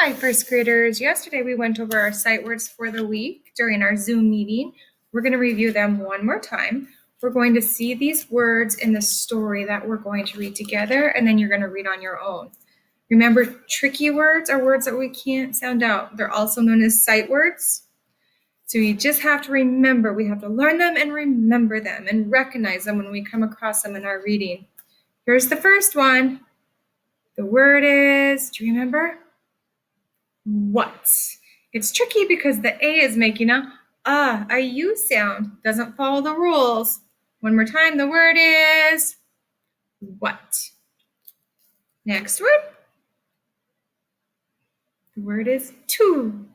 Hi, first graders. Yesterday we went over our sight words for the week during our Zoom meeting. We're going to review them one more time. We're going to see these words in the story that we're going to read together, and then you're going to read on your own. Remember, tricky words are words that we can't sound out. They're also known as sight words. So you just have to remember, we have to learn them and remember them and recognize them when we come across them in our reading. Here's the first one. The word is, do you remember? What? It's tricky because the A is making a U sound. Doesn't follow the rules. One more time, the word is what? Next word. The word is to.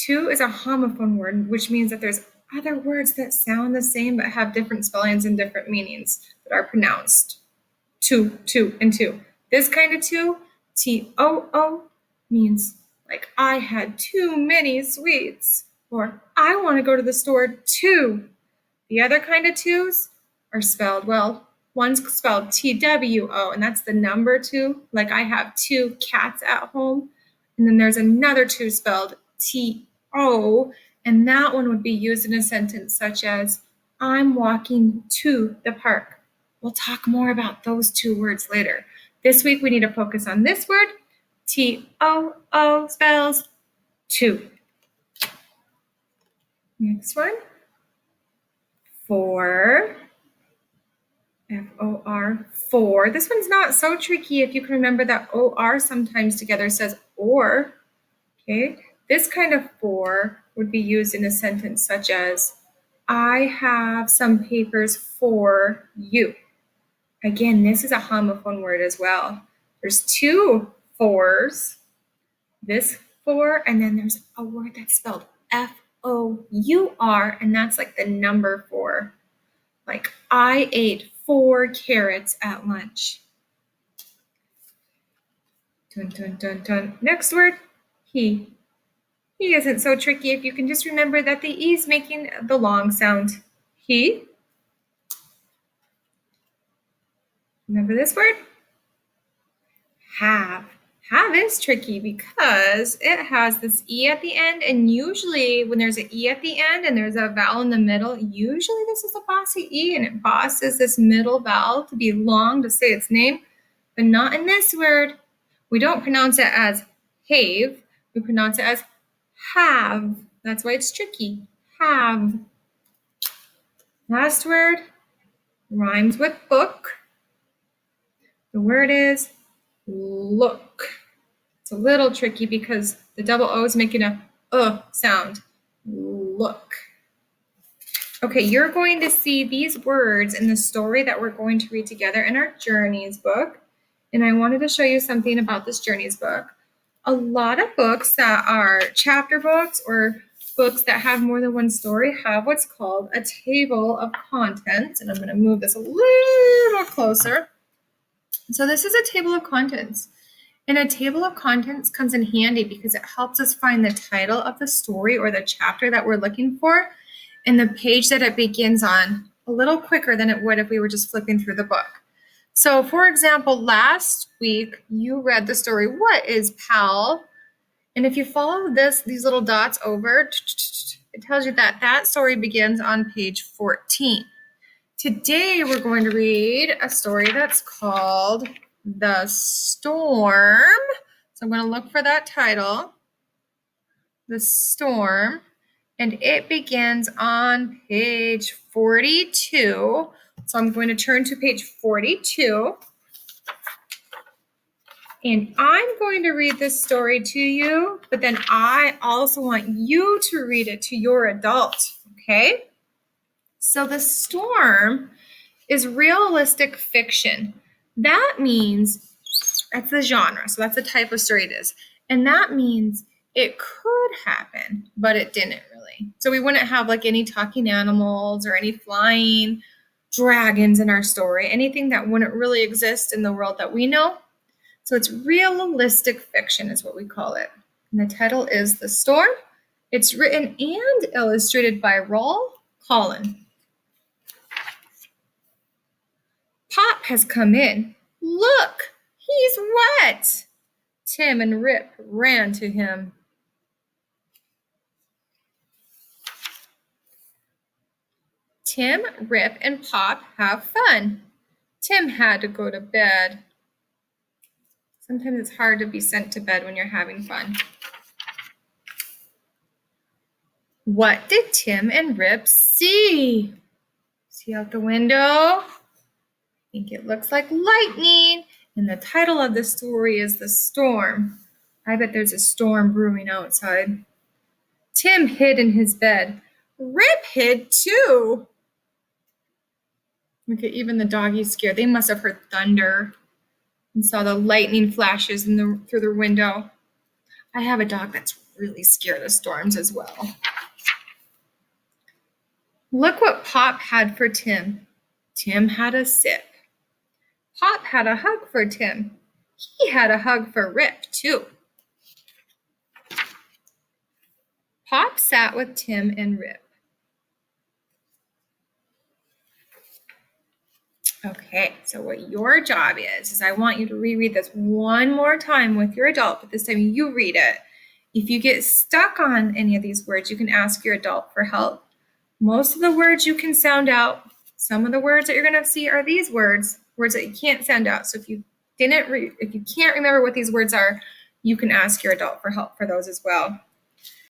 To is a homophone word, which means that there's other words that sound the same but have different spellings and different meanings that are pronounced. To, and to. This kind of to, T-O-O, means like I had too many sweets, or I want to go to the store too. The other kind of twos are spelled, well, one's spelled T-W-O, and that's the number two, like I have two cats at home. And then there's another two spelled T-O, and that one would be used in a sentence such as, I'm walking to the park. We'll talk more about those two words later. This week we need to focus on this word. T-O-O spells to. Next one. For. F-O-R, for. This one's not so tricky if you can remember that O-R sometimes together says or. Okay. This kind of for would be used in a sentence such as, I have some papers for you. Again, this is a homophone word as well. There's two fours, this for, and then there's a word that's spelled F-O-U-R, and that's like the number four. Like, I ate 4 carrots at lunch. Dun, dun, dun, dun. Next word, he. He isn't so tricky if you can just remember that the E is making the long sound. He. Remember this word? Have. Have is tricky because it has this E at the end, and usually when there's an E at the end and there's a vowel in the middle, usually this is a bossy E, and it bosses this middle vowel to be long to say its name, but not in this word. We don't pronounce it as have, we pronounce it as have. That's why it's tricky. Have. Last word rhymes with book. The word is look. It's a little tricky because the double O is making a sound. Look. Okay, you're going to see these words in the story that we're going to read together in our Journeys book. And I wanted to show you something about this Journeys book. A lot of books that are chapter books or books that have more than one story have what's called a table of contents. And I'm going to move this a little closer. So this is a table of contents. And a table of contents comes in handy because it helps us find the title of the story or the chapter that we're looking for and the page that it begins on a little quicker than it would if we were just flipping through the book. So for example, last week you read the story, What is Pal? And if you follow these little dots over, it tells you that that story begins on page 14. Today we're going to read a story that's called The Storm. So I'm going to look for that title, The Storm, and it begins on page 42. So I'm going to turn to page 42. And I'm going to read this story to you, but then I also want you to read it to your adult, okay? So The Storm is realistic fiction. That means, that's the genre, so that's the type of story it is. And that means it could happen, but it didn't really. So we wouldn't have like any talking animals or any flying dragons in our story, anything that wouldn't really exist in the world that we know. So it's realistic fiction is what we call it. And the title is The Storm. It's written and illustrated by Raul Collin. Pop has come in. Look, he's wet. Tim and Rip ran to him. Tim, Rip, and Pop have fun. Tim had to go to bed. Sometimes it's hard to be sent to bed when you're having fun. What did Tim and Rip see? See out the window? I think it looks like lightning. And the title of the story is The Storm. I bet there's a storm brewing outside. Tim hid in his bed. Rip hid too. Look at even the doggies scared. They must have heard thunder and saw the lightning flashes through the window. I have a dog that's really scared of storms as well. Look what Pop had for Tim. Tim had a sip. Pop had a hug for Tim. He had a hug for Rip too. Pop sat with Tim and Rip. Okay, so what your job is I want you to reread this one more time with your adult, but this time you read it. If you get stuck on any of these words, you can ask your adult for help. Most of the words you can sound out. Some of the words that you're going to see are these words that you can't sound out. So if you can't remember what these words are, you can ask your adult for help for those as well.